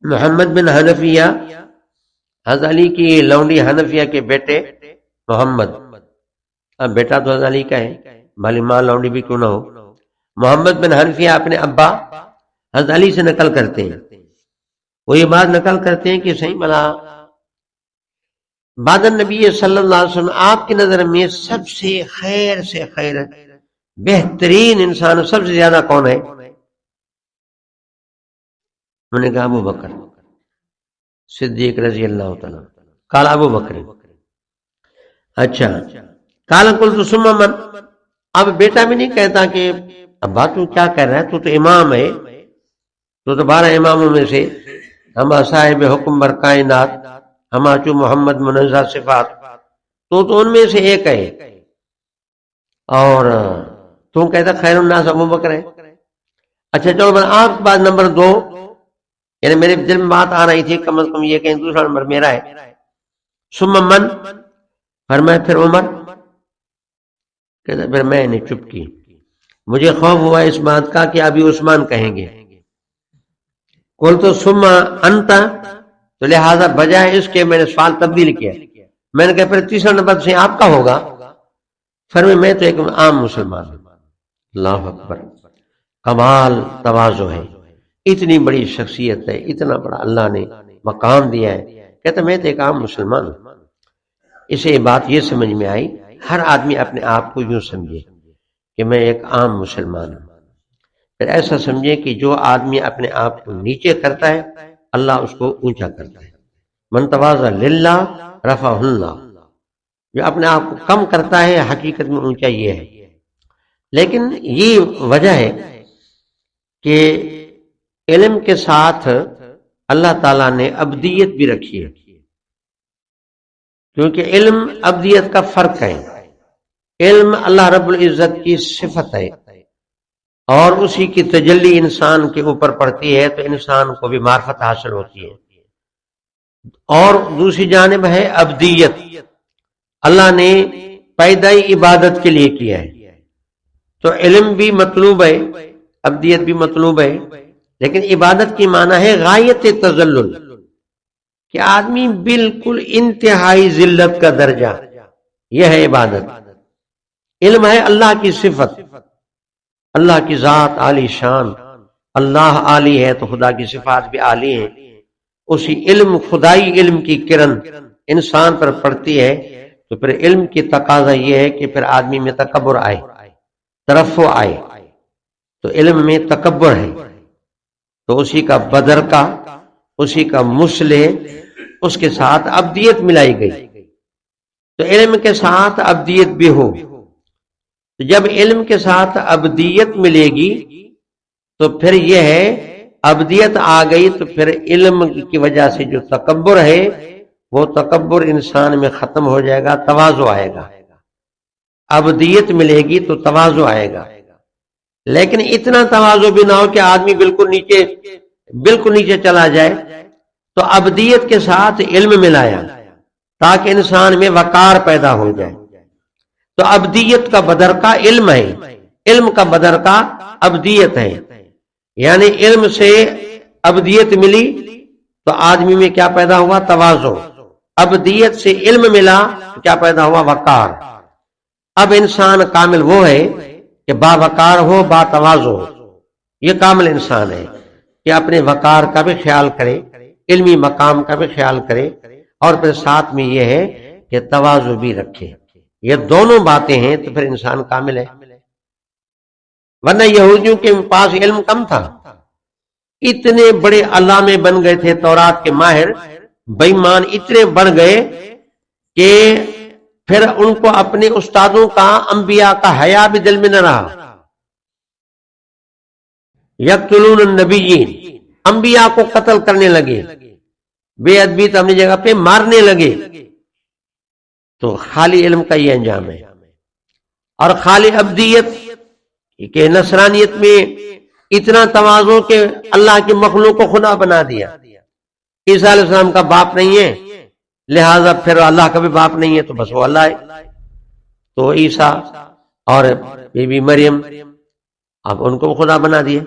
محمد بن حنفیہ، حضرت علی کی لونڈی حنفیہ کے بیٹے محمد، اب بیٹا تو حضرت علی کا ہے، بھلی ماں لونڈی بھی کیوں نہ ہو، محمد بن حنفیہ اپنے ابا حضرت علی سے نقل کرتے ہیں. وہ یہ بات نقل کرتے ہیں کہ صحیح بلا بعد النبی صلی اللہ علیہ وسلم آپ کی نظر میں سب سے خیر بہترین انسان سب سے زیادہ کون ہے؟ میں نے کہا ابو بکر صدیق رضی اللہ تعالیٰ. قال ابو بکر. اچھا قال قلت ثم من. اب بیٹا بھی نہیں کہتا کہ ابا تو کیا کہہ رہا ہے، تو امام ہے، تو 12 اماموں میں سے ہما صاحب حکم بر کائنات، ہما چو محمد منزہ صفات، تو ان میں سے ایک ہے، اور تم کہتا خیر الناس ابو بکر ہے. اچھا چلو آپ بات نمبر 2، یعنی میرے دل میں بات آ رہی تھی کم از کم یہ کہ دوسرا نمبر میرا ہے. ثم من، فرمایا پھر عمر. کہتا پھر میں نے چپ کی، مجھے خوف ہوا اس بات کا کہ ابھی عثمان کہیں گے. قلت ثم انت، تو لہذا بجائے اس کے میں نے سوال تبدیل کیا، میں نے کہا پھر تیسرا نمبر سے آپ کا ہوگا. فرمایا میں تو ایک عام مسلمان ہوں. اللہ اکبر، کمال تواضع ہے، اتنی بڑی شخصیت ہے، اتنا بڑا اللہ نے مقام دیا ہے. کہتا میں تو ایک عام مسلمان ہوں. اسے بات یہ سمجھ میں آئی ہر آدمی اپنے آپ کو یوں سمجھے کہ میں ایک عام مسلمان ہوں. پھر ایسا سمجھے کہ جو آدمی اپنے آپ کو نیچے کرتا ہے اللہ اس کو اونچا کرتا ہے. من تواضع للہ رفعہ اللہ. جو اپنے آپ کو کم کرتا ہے حقیقت میں اونچا یہ ہے. لیکن یہ وجہ ہے کہ علم کے ساتھ اللہ تعالیٰ نے ابدیت بھی رکھی ہے، کیونکہ علم ابدیت کا فرق ہے. علم اللہ رب العزت کی صفت ہے اور اسی کی تجلی انسان کے اوپر پڑتی ہے تو انسان کو بھی معرفت حاصل ہوتی ہے. اور دوسری جانب ہے ابدیت، اللہ نے پیدائی عبادت کے لیے کیا ہے، تو علم بھی مطلوب ہے، ابدیت بھی مطلوب ہے. لیکن عبادت کی معنی ہے غایت تذلل، کہ آدمی بالکل انتہائی ذلت کا درجہ، یہ ہے عبادت. علم ہے اللہ کی صفت، اللہ کی ذات عالی شان، اللہ عالی ہے تو خدا کی صفات بھی عالی ہیں. اسی علم، خدائی علم کی کرن انسان پر پڑتی ہے تو پھر علم کی تقاضا یہ ہے کہ پھر آدمی میں تکبر آئے، ترفع آئے. تو علم میں تکبر ہے تو اسی کا بدر کا، اسی کا مسلح، اس کے ساتھ ابدیت ملائی گئی. تو علم کے ساتھ ابدیت بھی ہو، تو جب علم کے ساتھ ابدیت ملے گی تو پھر یہ ہے ابدیت آ گئی تو پھر علم کی وجہ سے جو تکبر ہے وہ تکبر انسان میں ختم ہو جائے گا، تواضع آئے گا. ابدیت ملے گی تو تواضع آئے گا. لیکن اتنا تواضع بھی نہ ہو کہ آدمی بالکل نیچے چلا جائے. تو ابدیت کے ساتھ علم ملایا تاکہ انسان میں وقار پیدا ہو جائے. تو ابدیت کا بدر کا علم ہے، علم کا بدر کا ابدیت ہے. یعنی علم سے ابدیت ملی تو آدمی میں کیا پیدا ہوا؟ تواضع. ابدیت سے علم ملا تو کیا پیدا ہوا؟ وقار. اب انسان کامل وہ ہے کہ با وقار ہو، با تواضع ہو. یہ کامل انسان ہے کہ اپنے وقار کا بھی خیال کرے، علمی مقام کا بھی خیال کرے، اور پھر ساتھ میں یہ ہے کہ تواضع بھی رکھے. یہ دونوں باتیں ہیں تو پھر انسان کامل ہے. ورنہ یہودیوں کے پاس علم کم تھا، اتنے بڑے علامے بن گئے تھے، تورات کے ماہر، بے ایمان اتنے بڑھ گئے کہ پھر ان کو اپنے استادوں کا، انبیاء کا حیا بھی دل میں نہ رہا. یقتلون النبیین، انبیاء کو قتل کرنے لگے، بے ادبی اپنی جگہ پہ مارنے لگے. تو خالی علم کا یہ انجام ہے. اور خالی ابدیت کہ نصرانیت میں اتنا تواضع کہ اللہ کی مخلوق کو خدا بنا دیا. عیسیٰ علیہ السلام کا باپ نہیں ہے لہذا پھر اللہ کا بھی باپ نہیں ہے تو بس وہ اللہ ہے. تو عیسیٰ اور بی بی مریم اب ان کو خدا بنا دیا.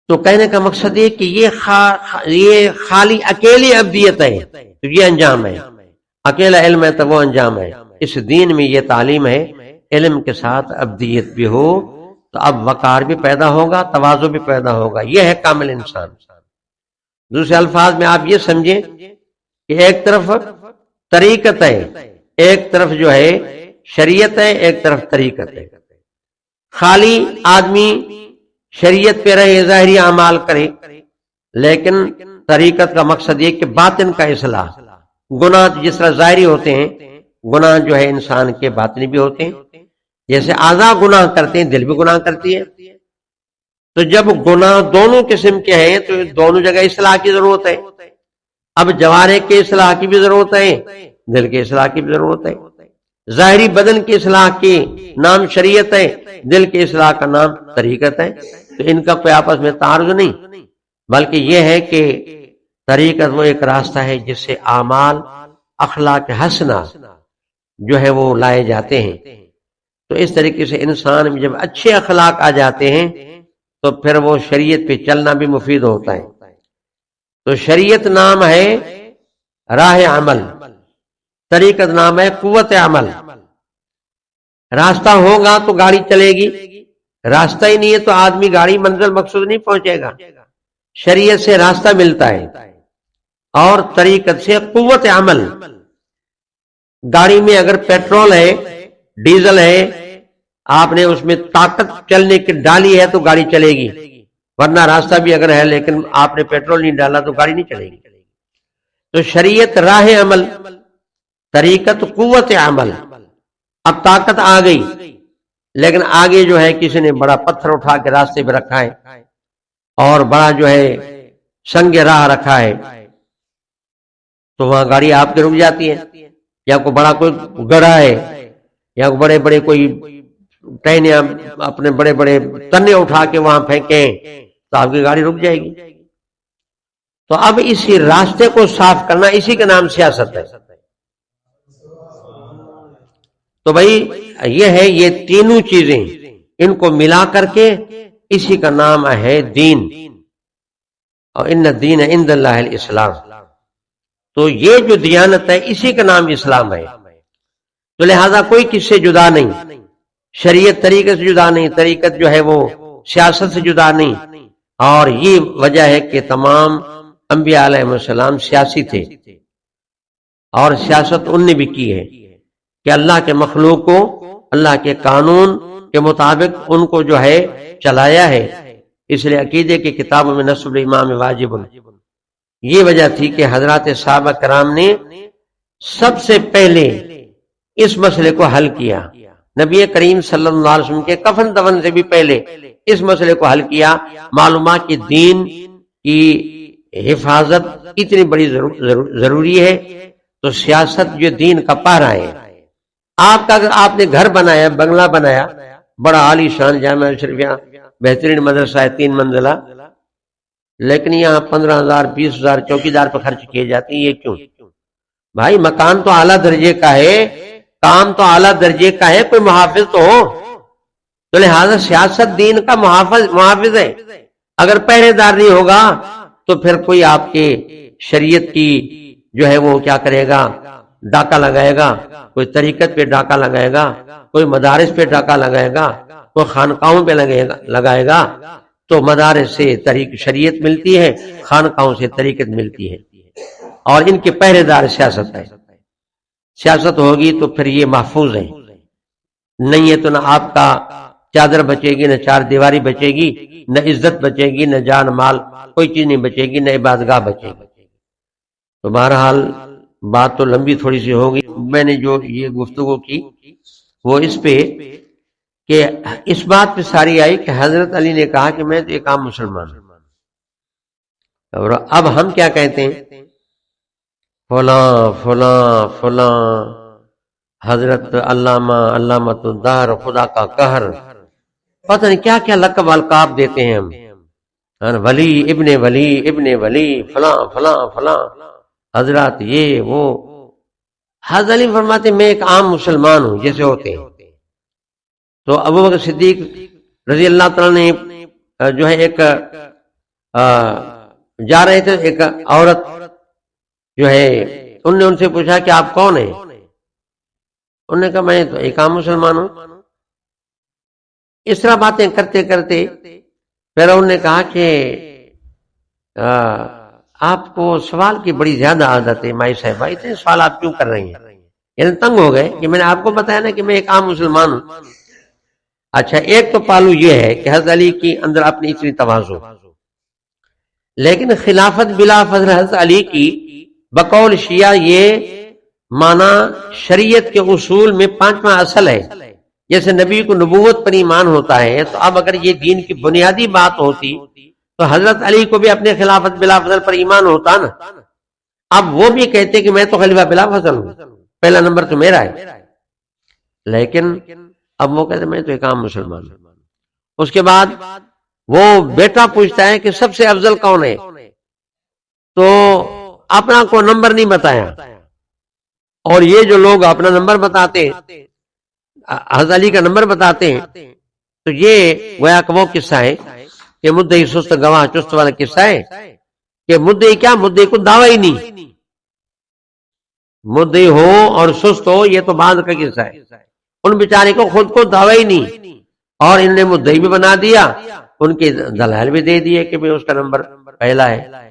تو کہنے کا مقصد یہ کہ یہ خالی اکیلی ابدیت ہے تو یہ انجام ہے، اکیلا علم ہے تو وہ انجام ہے۔ اس دین میں یہ تعلیم ہے علم کے ساتھ ابدیت بھی ہو تو اب وقار بھی پیدا ہوگا، تواضع بھی پیدا ہوگا، یہ ہے کامل انسان۔ دوسرے الفاظ میں آپ یہ سمجھیں کہ ایک طرف طریقت ہے، ایک طرف جو ہے شریعت ہے، ایک طرف طریقت ہے۔ خالی آدمی شریعت پہ رہے، ظاہری اعمال کرے، لیکن طریقت کا مقصد یہ کہ باطن کا اصلاح۔ گناہ جس طرح ظاہری ہوتے ہیں، گناہ جو ہے انسان کے باطنی بھی ہوتے ہیں، جیسے اعضاء گناہ کرتے ہیں دل بھی گناہ کرتی ہے، تو جب گناہ دونوں قسم کے ہیں تو دونوں جگہ اصلاح کی ضرورت ہے۔ اب جوارح کے اصلاح کی بھی ضرورت ہے، دل کے اصلاح کی بھی ضرورت ہے۔ ظاہری بدن کی اصلاح کی نام شریعت ہے، دل کی اصلاح کا نام طریقت ہے، تو ان کا کوئی آپس میں تعارض نہیں، بلکہ یہ ہے کہ طریقت وہ ایک راستہ ہے جس سے اعمال اخلاق حسنہ جو ہے وہ لائے جاتے ہیں۔ تو اس طریقے سے انسان میں جب اچھے اخلاق آ جاتے ہیں تو پھر وہ شریعت پہ چلنا بھی مفید ہوتا ہے۔ تو شریعت نام ہے راہ عمل، طریقت نام ہے قوت عمل۔ راستہ ہوگا تو گاڑی چلے گی، راستہ ہی نہیں ہے تو آدمی گاڑی منزل مقصود نہیں پہنچے گا۔ شریعت سے راستہ ملتا ہے اور طریقت سے قوت عمل۔ گاڑی میں اگر پیٹرول ہے، ڈیزل ہے، آپ نے اس میں طاقت چلنے کی ڈالی ہے تو گاڑی چلے گی، ورنہ راستہ بھی اگر ہے لیکن آپ نے پیٹرول نہیں ڈالا تو گاڑی نہیں چلے گی۔ تو شریعت راہ عمل، طریقت قوت عمل۔ اب طاقت آ گئی لیکن آگے جو ہے کسی نے بڑا پتھر اٹھا کے راستے پہ رکھا ہے اور بڑا جو ہے سنگ راہ رکھا ہے تو وہاں گاڑی آپ کی رک جاتی ہے، یا کوئی بڑا کوئی گڑھا ہے یا بڑے بڑے کوئی ٹہنے اپنے بڑے بڑے تنے اٹھا کے وہاں پھینکیں تو آپ کی گاڑی رک جائے گی۔ تو اب اسی راستے کو صاف کرنا، اسی کا نام سیاست ہے۔ تو بھائی یہ ہے، یہ تینوں چیزیں ان کو ملا کر کے اسی کا نام ہے دین، اور ان الدین عند اللہ الاسلام۔ تو یہ جو دیانت ہے اسی کا نام اسلام ہے۔ تو لہذا کوئی کس سے جدا نہیں، شریعت طریقت سے جدا نہیں، طریقت جو ہے وہ سیاست سے جدا نہیں، اور یہ وجہ ہے کہ تمام انبیاء علیہ السلام سیاسی تھے، اور سیاست ان نے بھی کی ہے کہ اللہ کے مخلوق کو اللہ کے قانون کے مطابق ان کو جو ہے چلایا ہے۔ اس لیے عقیدے کی کتابوں میں نصب الامام واجب، یہ وجہ تھی کہ حضرات صحابہ کرام نے سب سے پہلے اس مسئلے کو حل کیا۔ نبی کریم صلی اللہ علیہ وسلم کے کفن دفن سے بھی پہلے اس مسئلے کو حل کیا۔ معلومات کی دین کی حفاظت اتنی بڑی ضروری ہے، تو سیاست جو دین کا پہرا ہے۔ آپ کا اگر آپ نے گھر بنایا، بنگلہ بنایا، بڑا عالی شان جامعہ شریفیہ بہترین مدرسہ ہے 3 منزلہ، لیکن یہاں 15,000 20,000 چوکیدار پہ خرچ کیے جاتے ہیں، یہ کیوں؟ بھائی مکان تو اعلیٰ درجے کا ہے، کام تو اعلیٰ درجے کا ہے، کوئی محافظ تو ہو۔ تو لہذا سیاست دین کا محافظ ہے۔ اگر پہرے دار نہیں ہوگا تو پھر کوئی آپ کے شریعت کی جو ہے وہ کیا کرے گا، ڈاکہ لگائے گا، کوئی طریقت پہ ڈاکہ لگائے گا، کوئی مدارس پہ ڈاکہ لگائے گا، کوئی خانقاہوں پہ لگائے گا۔ تو مدارس سے شریعت ملتی ہے، خانقاہوں سے طریقت ملتی ہے، اور ان کے پہرے دار سیاست ہے۔ سیاست ہوگی تو پھر یہ محفوظ ہے، نہیں ہے تو نہ آپ کا چادر بچے گی، نہ چار دیواری بچے گی، نہ عزت بچے گی، نہ جان مال کوئی چیز نہیں بچے گی، نہ عبادتگاہ بچے گی۔ تو بہرحال بات تو لمبی تھوڑی سی ہوگی، میں نے جو یہ گفتگو کی وہ اس پہ کہ اس بات پہ ساری آئی کہ حضرت علی نے کہا کہ میں تو ایک عام مسلمان ہوں، اور اب ہم کیا کہتے ہیں، فلاں فلاں فلاں حضرت علامۃ الدہر، خدا کا قہر، پتہ نہیں کیا کیا لقب القاب دیتے ہیں ہم، ولی ابن ولی فلاں فلاں فلاں حضرات، یہ وہ۔ حضرت علی فرماتے میں ایک عام مسلمان ہوں جیسے ہوتے ہیں۔ تو ابو بکر صدیق رضی اللہ تعالیٰ نے جو ہے ایک جا رہے تھے، ایک عورت جو ہے ان نے ان سے پوچھا کہ آپ کون ہیں؟ انہوں نے کہا میں تو ایک عام مسلمان ہوں۔ اس طرح باتیں کرتے کرتے پھر انہوں نے کہا کہ آپ کو سوال کی بڑی زیادہ عادت ہے مائی صاحبہ، اتنے سوال آپ کیوں کر رہی ہیں؟ یعنی تنگ ہو گئے کہ میں نے آپ کو بتایا نا کہ میں ایک عام مسلمان ہوں۔ اچھا، ایک تو پہلو یہ ہے کہ حضرت علی کی اندر اپنی اتنی تواضع، لیکن خلافت بلا فضل حضرت علی کی بقول شیعہ یہ معنی شریعت کے اصول میں پانچواں اصل ہے۔ جیسے نبی کو نبوت پر ایمان ہوتا ہے، تو اب اگر یہ دین کی بنیادی بات ہوتی تو حضرت علی کو بھی اپنے خلافت بلا فضل پر ایمان ہوتا نا۔ اب وہ بھی کہتے کہ میں تو خلیفہ بلا فضل ہوں، پہلا نمبر تو میرا ہے، لیکن اب وہ کہتے میں تو ایک عام مسلمان ہوں۔ اس کے بعد وہ بیٹا پوچھتا ہے کہ سب سے افضل کون ہے، تو اپنا کو نمبر نہیں بتایا، اور یہ جو لوگ اپنا نمبر بتاتے ہیں، حضرت علی کا نمبر بتاتے ہیں، تو یہ گویا کہ وہ قصہ ہے کہ مدعی سست گواہ چست والا قصہ ہے کہ مدعی کیا، مدعی کو دعوی ہی نہیں، مدعی ہو اور سست ہو یہ تو بعد کا قصہ ہے، ان بیچارے کو خود کو دعوی ہی نہیں، اور ان نے مدعی بھی بنا دیا، ان کے دلائل بھی دے دیے کہ اس کا نمبر پہلا ہے۔